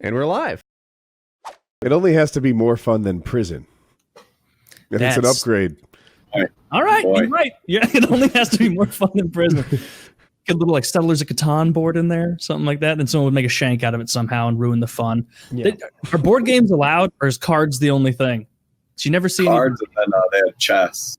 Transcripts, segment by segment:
And we're live. It only has to be more fun than prison. And it's an upgrade. All right, you're right. Yeah, it only has to be more fun than prison. Get a little like Settlers of Catan board in there, something like that, and someone would make a shank out of it somehow and ruin the fun. Yeah. Are board games allowed, or is cards the only thing? So you never see cards, and then they had chess.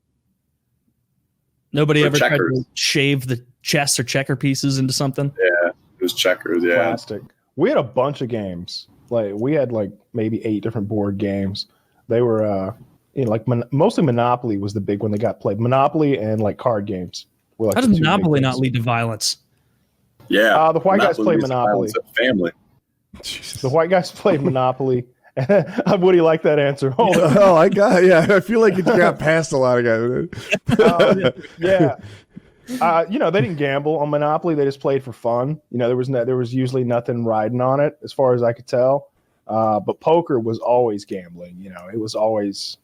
Nobody ever tried to shave the chess or checker pieces into something? Yeah, it was checkers, yeah. Plastic. We had a bunch of games. Like we had like maybe 8 different board games. They were like mostly Monopoly was the big one that got played. Monopoly and like card games. Were, like, how does Monopoly not lead to violence? Yeah. The white guys played Monopoly. Family. The white guys played Monopoly. Woody like that answer. Oh, I got I feel like it got past a lot of guys. Yeah. They didn't gamble on Monopoly. They just played for fun. There was usually nothing riding on it, as far as I could tell. But poker was always gambling. It was always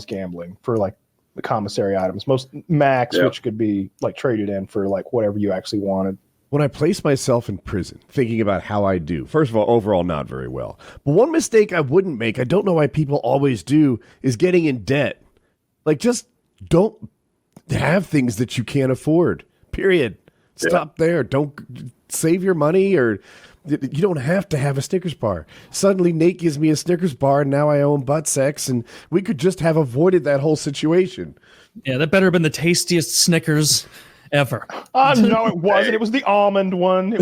gambling for like the commissary items, most max, which could be like traded in for like whatever you actually wanted. When I place myself in prison, thinking about how I do, first of all, overall not very well. But one mistake I wouldn't make, I don't know why people always do, is getting in debt. Like, just don't have things that you can't afford. Period. Stop there. Don't save your money, or you don't have to have a Snickers bar. Suddenly Nate gives me a Snickers bar and now I own butt sex, and we could just have avoided that whole situation. Yeah, that better have been the tastiest Snickers ever. No, it wasn't. It was the almond one.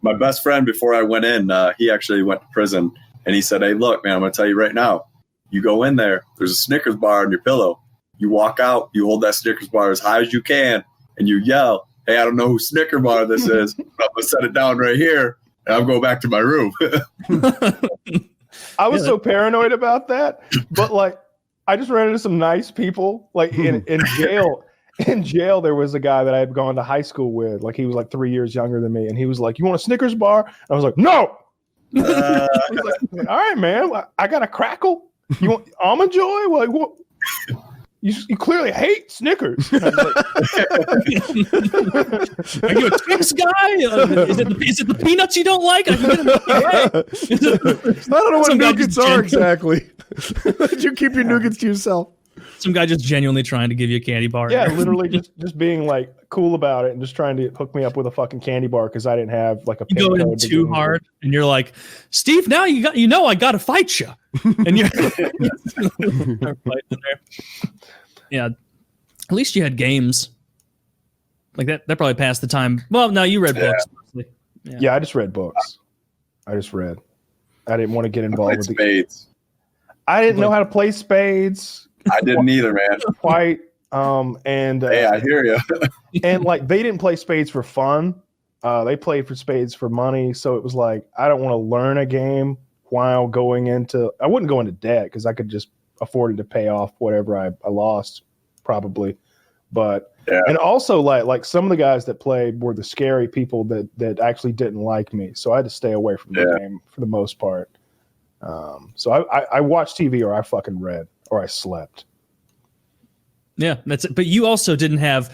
My best friend, before I went in, he actually went to prison, and he said, "Hey, look, man, I'm going to tell you right now. You go in there, there's a Snickers bar on your pillow. You walk out, you hold that Snickers bar as high as you can, and you yell, 'Hey, I don't know whose Snicker bar this is, but I'm going to set it down right here, and I'm going back to my room.'" I was so paranoid about that, but like, I just ran into some nice people. Like in jail. In jail, there was a guy that I had gone to high school with. Like, he was like 3 years younger than me, and he was like, "You want a Snickers bar?" And I was like, "No." He was like, "All right, man. I got a crackle. You want Almond Joy? Like, what? You clearly hate Snickers." I was like, "Are you a Twix guy? Is it the peanuts you don't like?" I don't know what nougats are exactly. You keep your nougats to yourself. Some guy just genuinely trying to give you a candy bar. Yeah, literally just being like cool about it and just trying to hook me up with a fucking candy bar because I didn't have like a pin code. You go in too hard, and you're like, "Steve, now I got to fight you," and you're fighting there. Yeah, at least you had games like that. That probably passed the time. Well, no, you read books. Yeah, I just read books. I didn't want to get involved with spades. I didn't know how to play spades. I didn't either, man. Quite. And I hear you. And like, they didn't play spades for fun. They played for spades for money. So it was like, I don't want to learn a game while going into. I wouldn't go into debt because I could just afford it to pay off whatever I lost, probably. But and also like some of the guys that played were the scary people that actually didn't like me. So I had to stay away from the game for the most part. So I watched TV, or I fucking read, or I slept. Yeah, that's it. But you also didn't have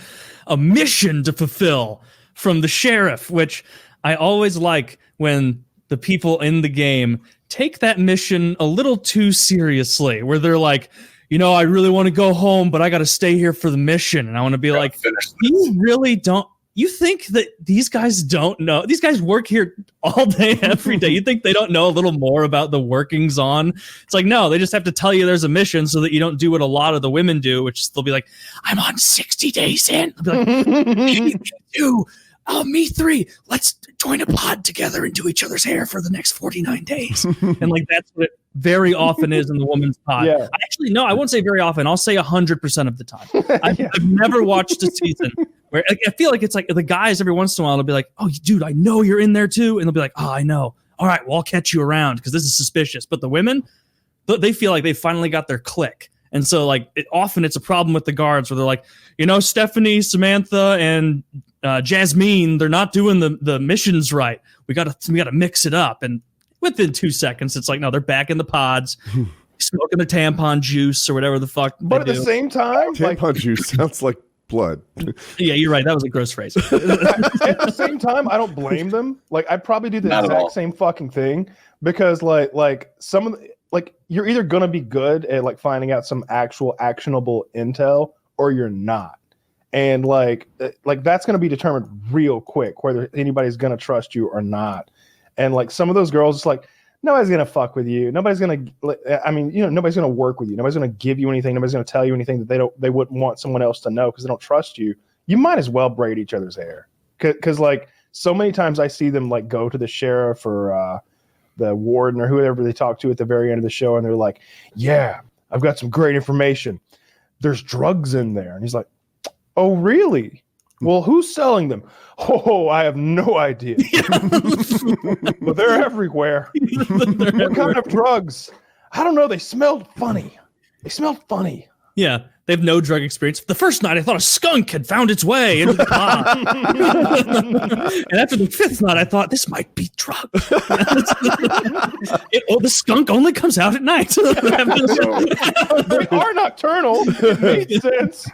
a mission to fulfill from the sheriff, which I always like when the people in the game take that mission a little too seriously, where they're like, I really want to go home, but I got to stay here for the mission. And I want to be like, you really don't. You think that these guys don't know? These guys work here all day, every day. You think they don't know a little more about the workings on? It's like, no, they just have to tell you there's a mission so that you don't do what a lot of the women do, which is they'll be like, "I'm on 60 days in." They'll be like, "You, me 3. Let's join a pod together and do each other's hair for the next 49 days. And like, that's what it very often is in the woman's pod. Yeah. Actually, no, I won't say very often. I'll say 100% of the time. I've never watched a season where I feel like it's like the guys every once in a while will be like, "Oh, dude, I know you're in there too." And they'll be like, "Oh, I know. All right, well, I'll catch you around because this is suspicious." But the women, they feel like they finally got their click. And so like often it's a problem with the guards where they're like, Stephanie, Samantha, and Jasmine, they're not doing the missions right. We gotta mix it up. And within 2 seconds, it's like, no, they're back in the pods, smoking their tampon juice or whatever the fuck. But at the same time, tampon juice sounds like blood. Yeah, you're right. That was a gross phrase. At the same time, I don't blame them. Like, I'd probably do the Not at all. exact same fucking thing because, like some of the, like, you're either gonna be good at like finding out some actual actionable intel, or you're not. And like that's gonna be determined real quick whether anybody's gonna trust you or not. And like some of those girls, it's like, nobody's gonna fuck with you. Nobody's gonna. I mean, nobody's gonna work with you. Nobody's gonna give you anything. Nobody's gonna tell you anything that they wouldn't want someone else to know because they don't trust you. You might as well braid each other's hair because like so many times I see them like go to the sheriff or the warden or whoever they talk to at the very end of the show, and they're like, "Yeah, I've got some great information. There's drugs in there," and he's like, "Oh, really? Well, who's selling them?" "Oh, I have no idea." "But they're everywhere." "What kind of drugs?" "I don't know. They smelled funny. Yeah, they have no drug experience. The first night, I thought a skunk had found its way into the bar. And after the fifth night, I thought this might be drugs. The skunk only comes out at night. They are nocturnal. It made sense.